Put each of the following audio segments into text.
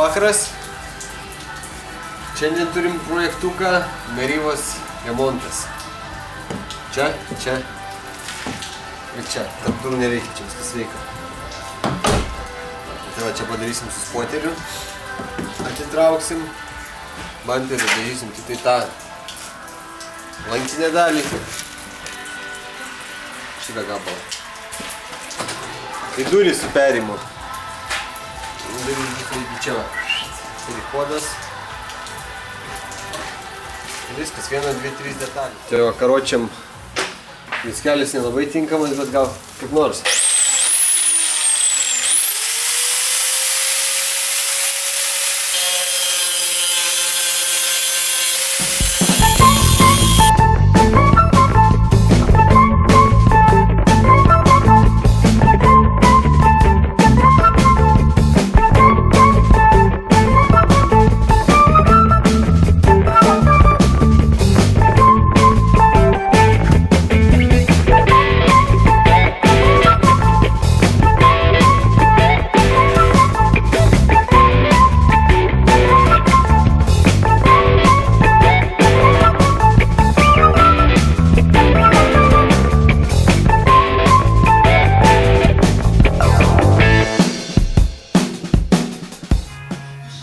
vakaras. Šiandien turim projektuką Merivos remontas. Čia ir čia. Tarp durų nereikia, čia viskas veikia. Tai va, čia padarysim su spoteriu. Atitrauksim. Bamperį darysim tik tai tą lankinę dalį. Šitą gabalą. Tai durys su perimu. Durys iki čia va. Kodas. Viskas, 1, 2, 3 detalės. Tai va, karočiam viskelis nelabai tinkamas, bet gal kaip nors.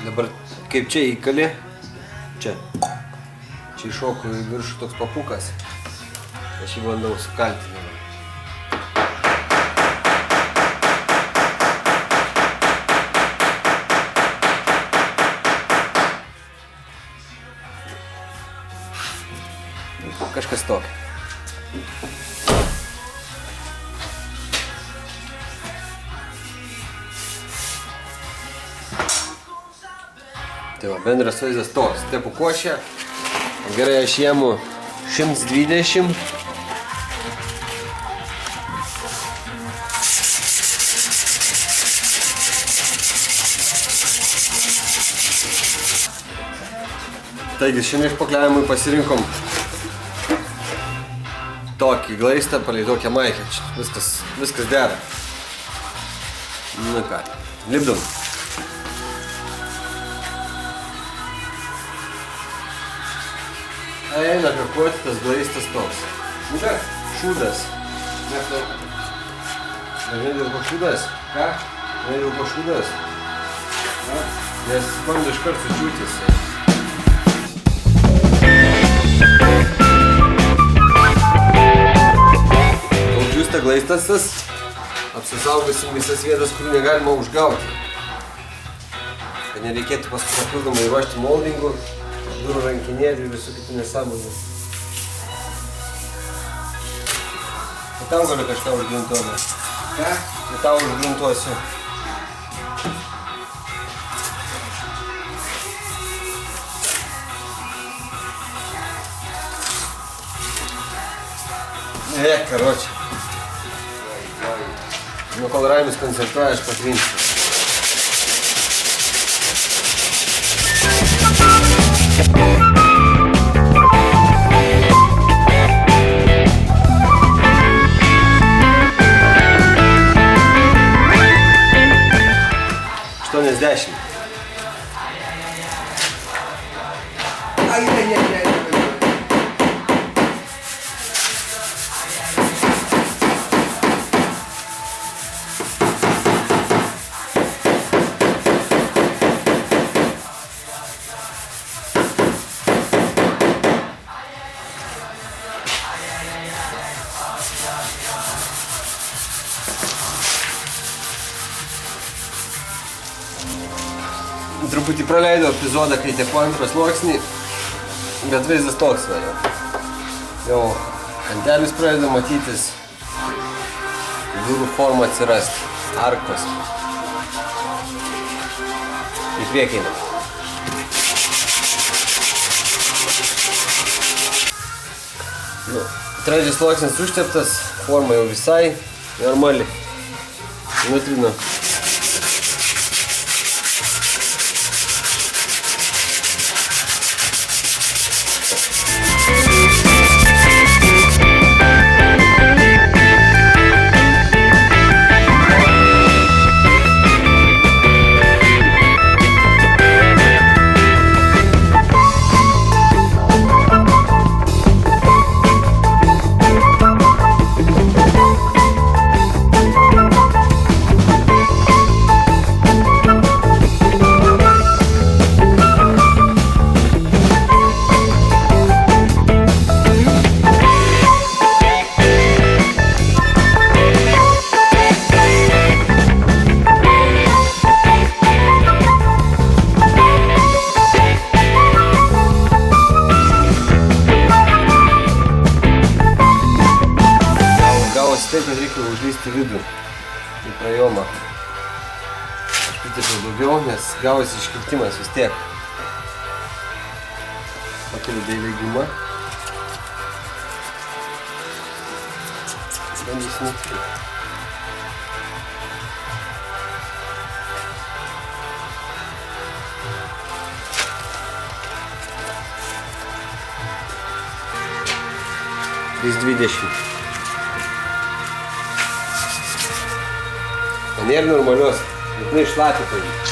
Dabar kaip čia įkali, čia iššoko į viršų toks papukas, aš jį bandau sukalti. Kažkas tokio. Tai va, bendras vaizdas toks, tepu košę, gerai aš jėmu 120. Taigi šiandien išpakliavimui pasirinkom tokį glaistą, palei tokią maikę, viskas dera. Nu ką, lipdom. Eina kakuoti tas glaistas toks. Nu ką? Šūdas. Ne dėl ko šūdas? Ką? Ne dėl ko šūdas? Nes bando iškart sučiūtis. Kol džiūsta glaistas tas, apsisaugosim visas vietas, kurių negalima užgauti. Kad nereikėtų paskui papildomai ruošti moldingų, durų rankinėlių ir visų kitų nesąmonių. O tau galiu kažką užgruntuoti. Ką? O tau užgruntuosiu. Karoči. Nu, kol Raimis koncertuoja, aš patrinsiu. Truputį praleidau epizodą, kai tepu antrą sluoksnį, bet vaizdas toks va jau. Jau kantelis pradeda matytis, durų forma atsirasti, arkos. Į priekį einam. Trečias sluoksnis užteptas, forma jau visai normali. Nutrinu. taip, kad reikia užlysti vidų į prajomą. Aš pritepiau daugiau, nes gavosi iškirtimas vis tiek. Pakeliu dailiai gumą. Bandysim. Vis 20. Nėra normalios, būtinai šlapia pavyzdžiui.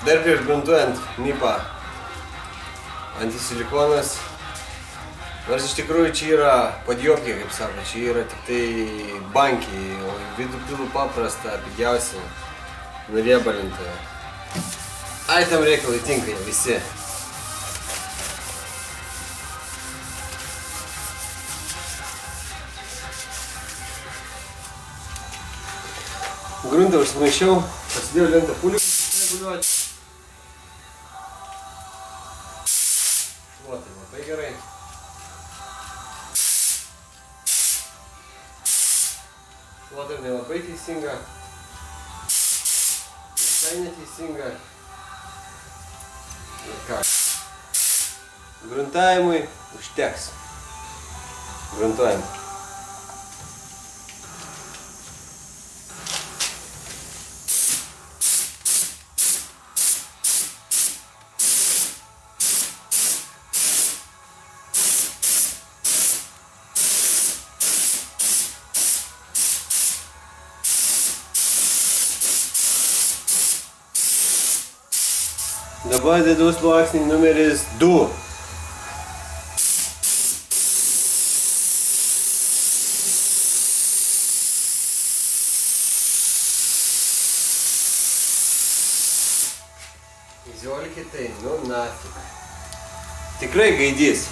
Dar prieš gruntuojant nipą antisilikonas, nors iš tikrųjų čia yra padjopkė, kaip sako, čia yra tik tai bankiai, o vidų pilu paprastą, pigiausią, nuriebalintą. Ai, tam reikalai tinka jie visi. Gruntą užsimaišiau, pasidėjau lentą pulių reguliuoti. Šluotai labai gerai. Šluotai nelabai teisinga. Visai neteisinga. Ir ką? Gruntavimui užteks. Gruntuojam. Dabar dedu sluoksnį numeris 2. Izolkit tai, nu nafik. Tikrai gaidys.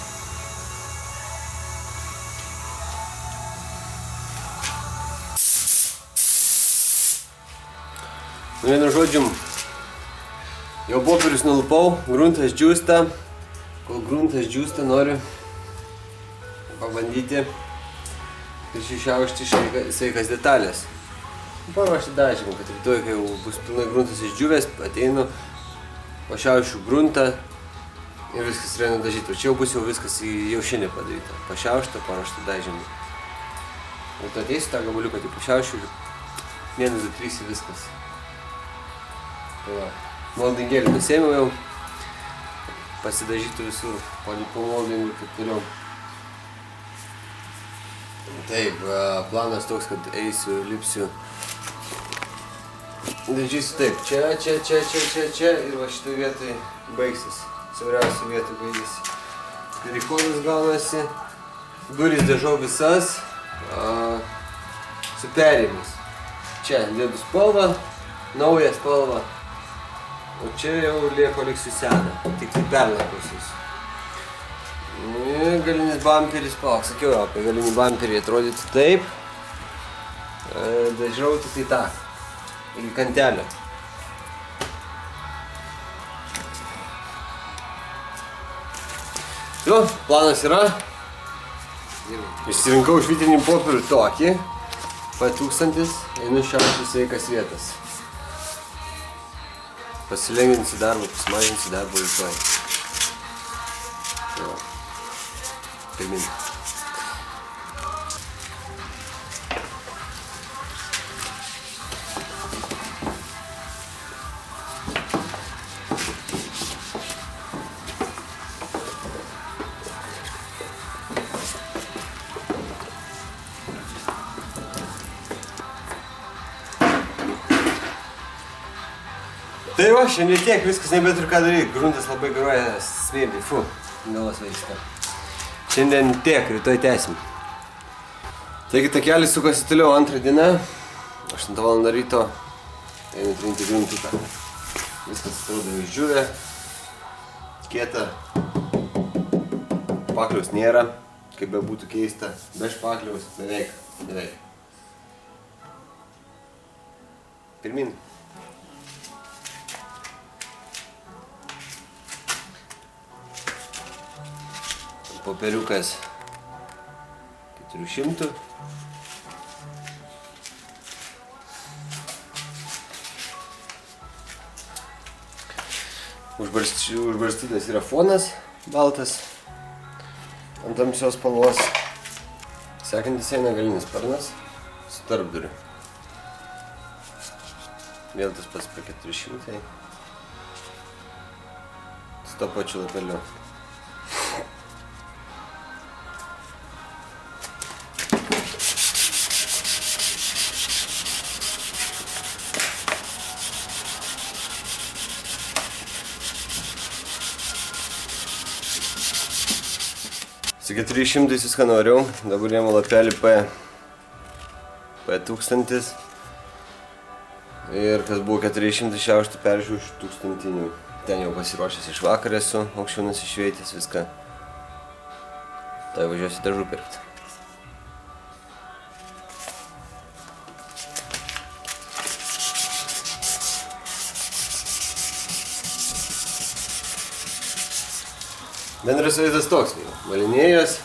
Vienu žodžiu, jau popierius nulupau, gruntas džiūsta. Kol gruntas džiūsta, noriu pabandyti iššiaušti sveikas detalės. Paruošti dažymą, kad rytoj, kai jau bus pilnai gruntas išdžiūvęs, ateinu, pašiaušiu gruntą ir viskas yra nudažyta. Čia jau bus jau viskas jau šiandien padaryta. Pašiaušta, paruošta dažymą. Ir tu ateisiu tą gabaliuką, tai pašiaušiu ir 1, 2, 3 ir viskas. Tai va. Moldingėlį nusėmiau jau, pasidažytų visur, po moldingų ir taip toliau. Taip, planas toks, kad eisiu, lipsiu. Dažysiu taip, čia ir va šitoj vietoj baigsis. Siauriausių vietų baigėsi. Perikonas gaunasi. Duris dažau visas su perėjimus. Čia dedu spalvą, naują spalvą. O čia jau lieko liksiu seną, tik tai perlakusius. Galinis bamperis, sakiau jau apie galinį bamperį atrodytų taip. Dažau tik tai tą, iki kantelio. Jo, planas yra. Išsirinkau švitrinį popierių tokį, P1000, einu šiauti sveikas vietas. Pasilengvinsiu darbą, pasimažinsiu darbą rytoj. Jo. Pirmin. Tai va, šiandien tiek, viskas nebeturiu ką daryti, gruntas labai garuoja, smirdi, galvas vaista. Šiandien tiek, rytoj tęsim. Taigi takelis sukasi toliau antrą dieną, 8 val. Ryto, einu trinti gruntuką. Viskas atrodo išdžiūvę, kieta, špakliaus nėra, kaip be būtų keista, be špakliaus, beveik. Pirmin. Popieriukas 400. Užbarstytas yra fonas baltas ant tamsios spalvos. Sekantis eina galinis sparnas su tarpduriu. Vėl tas pats P400. Su to pačiu lapeliu. Su 400 viską noriau, dabar jame lapelį P1000 ir kas buvo 400 šiauštų peržiūrėjau iš 1000. Ten jau pasiruošęs iš vakar esu, aukščiau nusišveitęs viską. Tai važiuosiu dažų pirkti. Bendras vaizdas toks, valinėjas.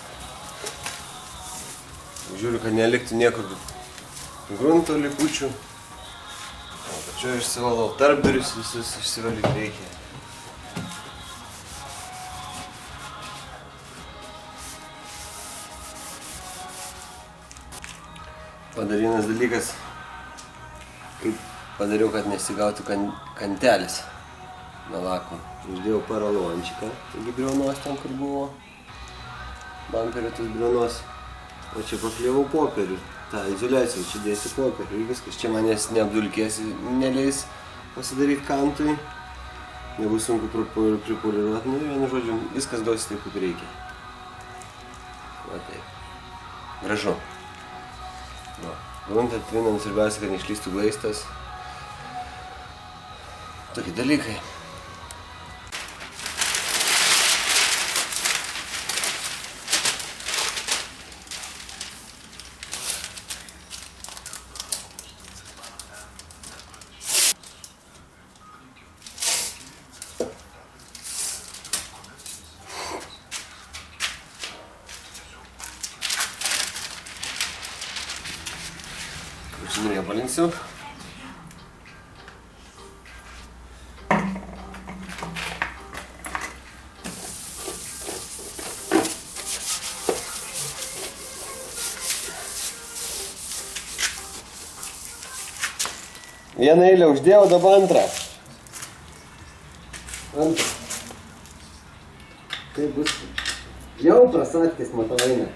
Žiūriu, kad neliktų niekur grunto likučių. Pačioje išsivalau tarpdurius, visus išsivalyti reikia. Padarynas dalykas, kaip padariau, kad nesigautų kantelis nuo lako. Uždėjau paralončiką, taigi briaunos ten, kur buvo bamperio tos briaunos. O čia pakliavau popierių, tą izoliaciją, čia dėsiu popierių ir viskas. Čia manęs neapdulkės, neleis pasidaryti kantui. Nebus sunku pripoliruoti, nu vienu žodžiu, viskas gausi taip, kaip reikia. Va taip. Gražu. Gruntą trinam, svarbiausia, kad neišlystų glaistas. Tokie dalykai. Užsimirė palinksiu. Vieną eilę uždėjau, dabar antrą. Taip bus. Jau prasatkis, matau, eina.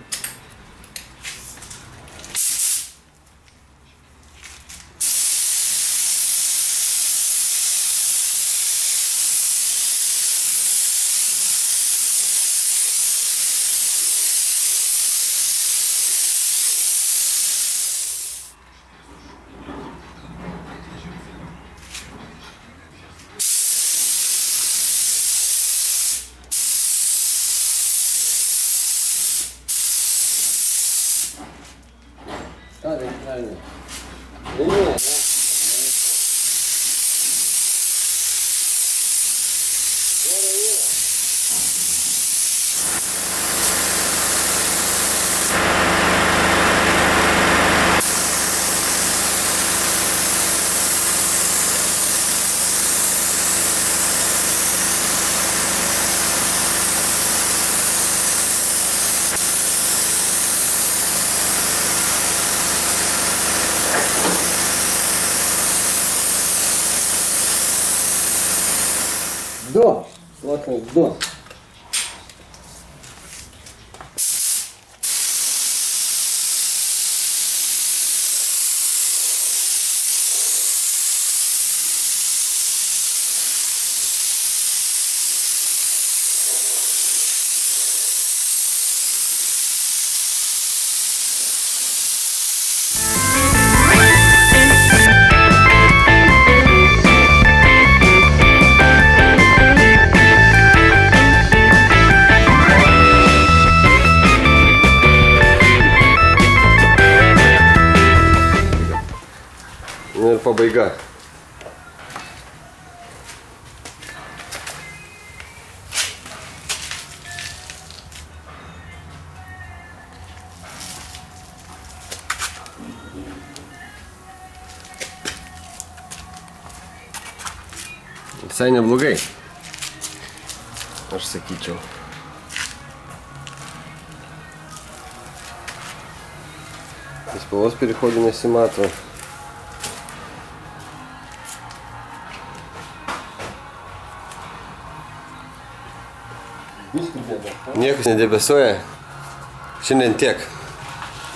Ką tai pravė? Ne. Du. Sluoksnis 2. Ir pabaiga. Visai neblogai, aš sakyčiau. Spalvos перехода nesimato. Niekas nedebesuoja. Šiandien tiek.